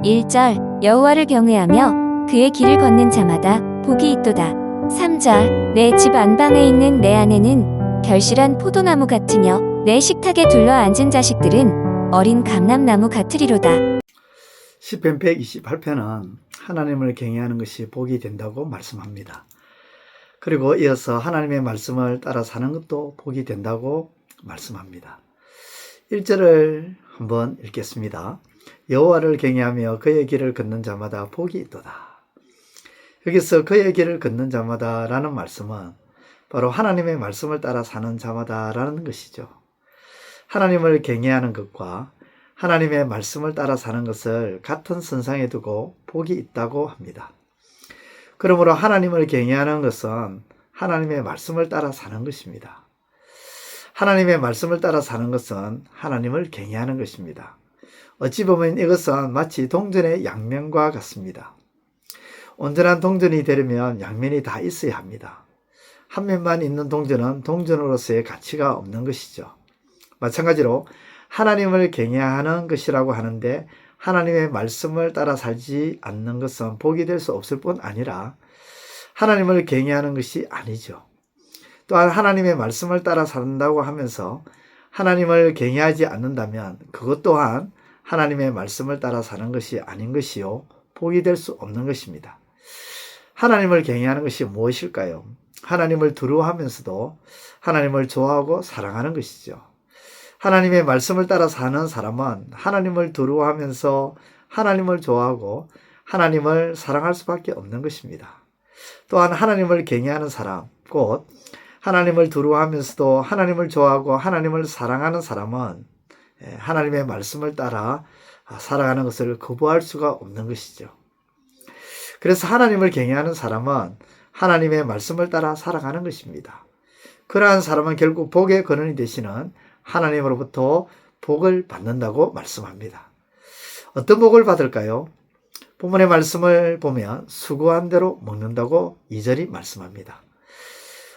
1절 여호와를 경외하며 그의 길을 걷는 자마다 복이 있도다. 3절 내 집 안방에 있는 내 아내는 결실한 포도나무 같으며 내 식탁에 둘러 앉은 자식들은 어린 감람나무 같으리로다. 시편 128편은 하나님을 경외하는 것이 복이 된다고 말씀합니다. 그리고 이어서 하나님의 말씀을 따라 사는 것도 복이 된다고 말씀합니다. 1절을 한번 읽겠습니다. 여호와를 경외하며 그의 길을 걷는 자마다 복이 있도다. 여기서 그의 길을 걷는 자마다 라는 말씀은 바로 하나님의 말씀을 따라 사는 자마다 라는 것이죠. 하나님을 경외하는 것과 하나님의 말씀을 따라 사는 것을 같은 선상에 두고 복이 있다고 합니다. 그러므로 하나님을 경외하는 것은 하나님의 말씀을 따라 사는 것입니다. 하나님의 말씀을 따라 사는 것은 하나님을 경외하는 것입니다. 어찌 보면 이것은 마치 동전의 양면과 같습니다. 온전한 동전이 되려면 양면이 다 있어야 합니다. 한 면만 있는 동전은 동전으로서의 가치가 없는 것이죠. 마찬가지로 하나님을 경외하는 것이라고 하는데 하나님의 말씀을 따라 살지 않는 것은 복이 될 수 없을 뿐 아니라 하나님을 경외하는 것이 아니죠. 또한 하나님의 말씀을 따라 산다고 하면서 하나님을 경외하지 않는다면 그것 또한 하나님의 말씀을 따라 사는 것이 아닌 것이요 복이 될 수 없는 것입니다. 하나님을 경외하는 것이 무엇일까요? 하나님을 두려워하면서도 하나님을 좋아하고 사랑하는 것이죠. 하나님의 말씀을 따라 사는 사람은 하나님을 두려워하면서 하나님을 좋아하고 하나님을 사랑할 수밖에 없는 것입니다. 또한 하나님을 경외하는 사람, 곧 하나님을 두려워하면서도 하나님을 좋아하고 하나님을 사랑하는 사람은 하나님의 말씀을 따라 살아가는 것을 거부할 수가 없는 것이죠. 그래서 하나님을 경외하는 사람은 하나님의 말씀을 따라 살아가는 것입니다. 그러한 사람은 결국 복의 근원이 되시는 하나님으로부터 복을 받는다고 말씀합니다. 어떤 복을 받을까요? 본문의 말씀을 보면 수고한 대로 먹는다고 2절이 말씀합니다.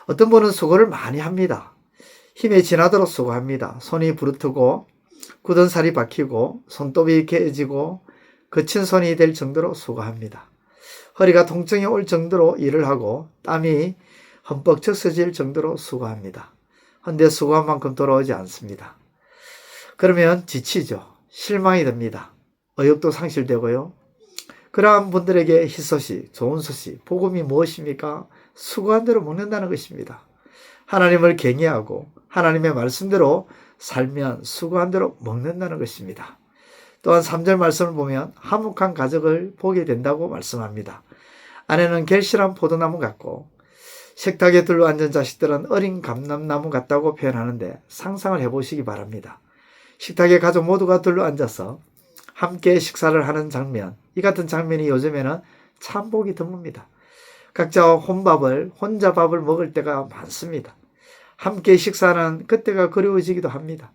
어떤 분은 수고를 많이 합니다. 힘에 지나도록 수고합니다. 손이 부르트고 굳은 살이 박히고 손톱이 깨지고 거친 손이 될 정도로 수고합니다. 허리가 통증이 올 정도로 일을 하고 땀이 흠뻑 적셔질 정도로 수고합니다. 그런데 수고한 만큼 돌아오지 않습니다. 그러면 지치죠. 실망이 됩니다. 의욕도 상실되고요. 그러한 분들에게 희소식, 좋은 소식, 복음이 무엇입니까? 수고한 대로 먹는다는 것입니다. 하나님을 경외하고 하나님의 말씀대로 살면 수고한 대로 먹는다는 것입니다. 또한 3절 말씀을 보면 화목한 가족을 보게 된다고 말씀합니다. 아내는 결실한 포도나무 같고 식탁에 둘러앉은 자식들은 어린 감람나무 같다고 표현하는데 상상을 해보시기 바랍니다. 식탁에 가족 모두가 둘러앉아서 함께 식사를 하는 장면, 이 같은 장면이 요즘에는 참 보기 드뭅니다. 각자 혼자 밥을 먹을 때가 많습니다. 함께 식사하는 그때가 그리워지기도 합니다.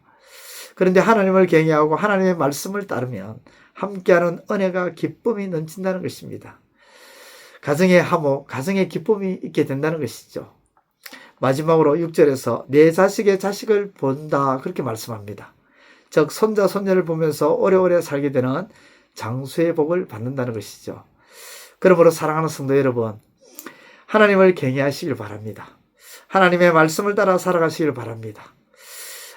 그런데 하나님을 경외하고 하나님의 말씀을 따르면 함께하는 은혜가 기쁨이 넘친다는 것입니다. 가정의 화목, 가정의 기쁨이 있게 된다는 것이죠. 마지막으로 6절에서 내 자식의 자식을 본다 그렇게 말씀합니다. 즉 손자 손녀를 보면서 오래오래 살게 되는 장수의 복을 받는다는 것이죠. 그러므로 사랑하는 성도 여러분, 하나님을 경외하시길 바랍니다. 하나님의 말씀을 따라 살아가시길 바랍니다.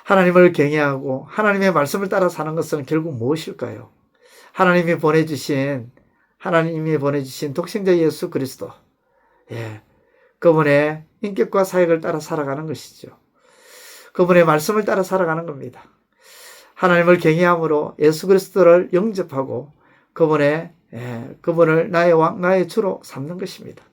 하나님을 경외하고 하나님의 말씀을 따라 사는 것은 결국 무엇일까요? 하나님이 보내주신 독생자 예수 그리스도, 그분의 인격과 사역을 따라 살아가는 것이죠. 그분의 말씀을 따라 살아가는 겁니다. 하나님을 경외함으로 예수 그리스도를 영접하고 그분을 나의 왕, 나의 주로 삼는 것입니다.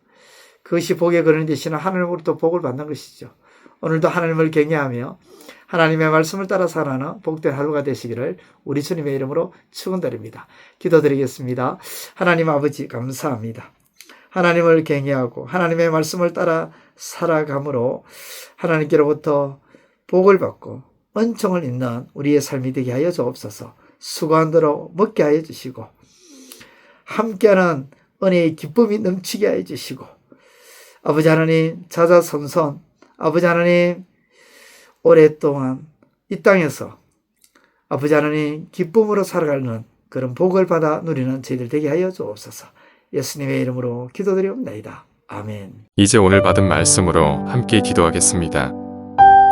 그것이 복의 근원이 되시는 하나님으로부터 복을 받는 것이죠. 오늘도 하나님을 경외하며 하나님의 말씀을 따라 살아가는 복된 하루가 되시기를 우리 주님의 이름으로 축원드립니다. 기도드리겠습니다. 하나님 아버지 감사합니다. 하나님을 경외하고 하나님의 말씀을 따라 살아감으로 하나님께로부터 복을 받고 은총을 입는 우리의 삶이 되게 하여 주옵소서. 수고한 대로 먹게 하여 주시고 함께하는 은혜의 기쁨이 넘치게 하여 주시고 아버지 하나님 자자손손 아버지 하나님 오랫동안 이 땅에서 아버지 하나님 기쁨으로 살아가는 그런 복을 받아 누리는 저희들 되게 하여 주옵소서. 예수님의 이름으로 기도드리옵나이다. 아멘. 이제 오늘 받은 말씀으로 함께 기도하겠습니다.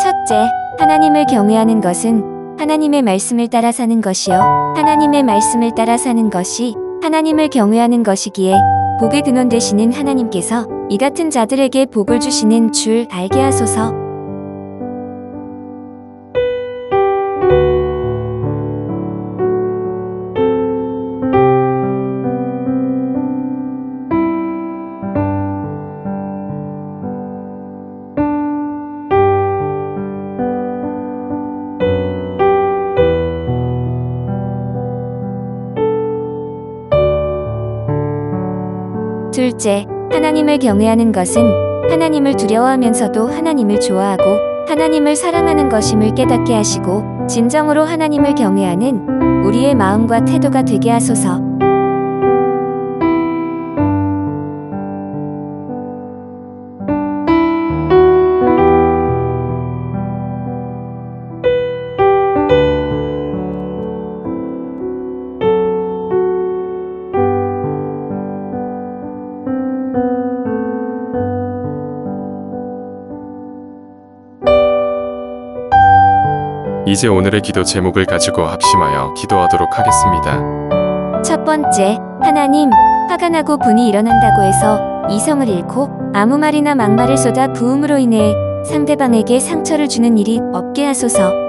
첫째, 하나님을 경외하는 것은 하나님의 말씀을 따라 사는 것이요. 하나님의 말씀을 따라 사는 것이 하나님을 경외하는 것이기에 복의 근원 되시는 하나님께서 이 같은 자들에게 복을 주시는 줄 알게 하소서. 둘째, 하나님을 경외하는 것은 하나님을 두려워하면서도 하나님을 좋아하고 하나님을 사랑하는 것임을 깨닫게 하시고 진정으로 하나님을 경외하는 우리의 마음과 태도가 되게 하소서. 이제 오늘의 기도 제목을 가지고 합심하여 기도하도록 하겠습니다. 첫 번째, 하나님, 화가 나고 분이 일어난다고 해서 이성을 잃고 아무 말이나 막말을 쏟아 부음으로 인해 상대방에게 상처를 주는 일이 없게 하소서.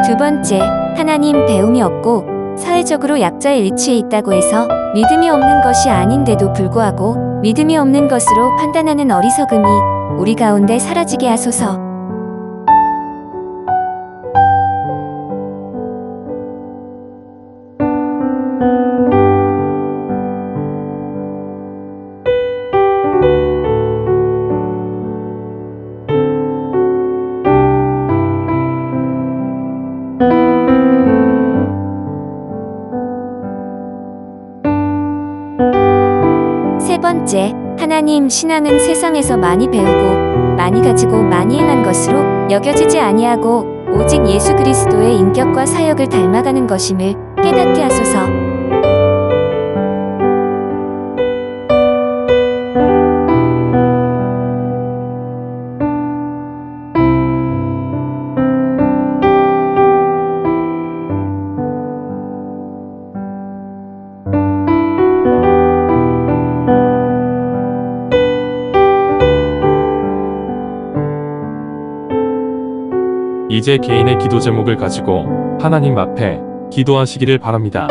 두 번째, 하나님, 배움이 없고 사회적으로 약자에 일치해 있다고 해서 믿음이 없는 것이 아닌데도 불구하고 믿음이 없는 것으로 판단하는 어리석음이 우리 가운데 사라지게 하소서. 세 번째, 하나님, 신앙은 세상에서 많이 배우고 많이 가지고 많이 행한 것으로 여겨지지 아니하고 오직 예수 그리스도의 인격과 사역을 닮아가는 것임을 깨닫게 하소서. 이제 개인의 기도 제목을 가지고 하나님 앞에 기도하시기를 바랍니다.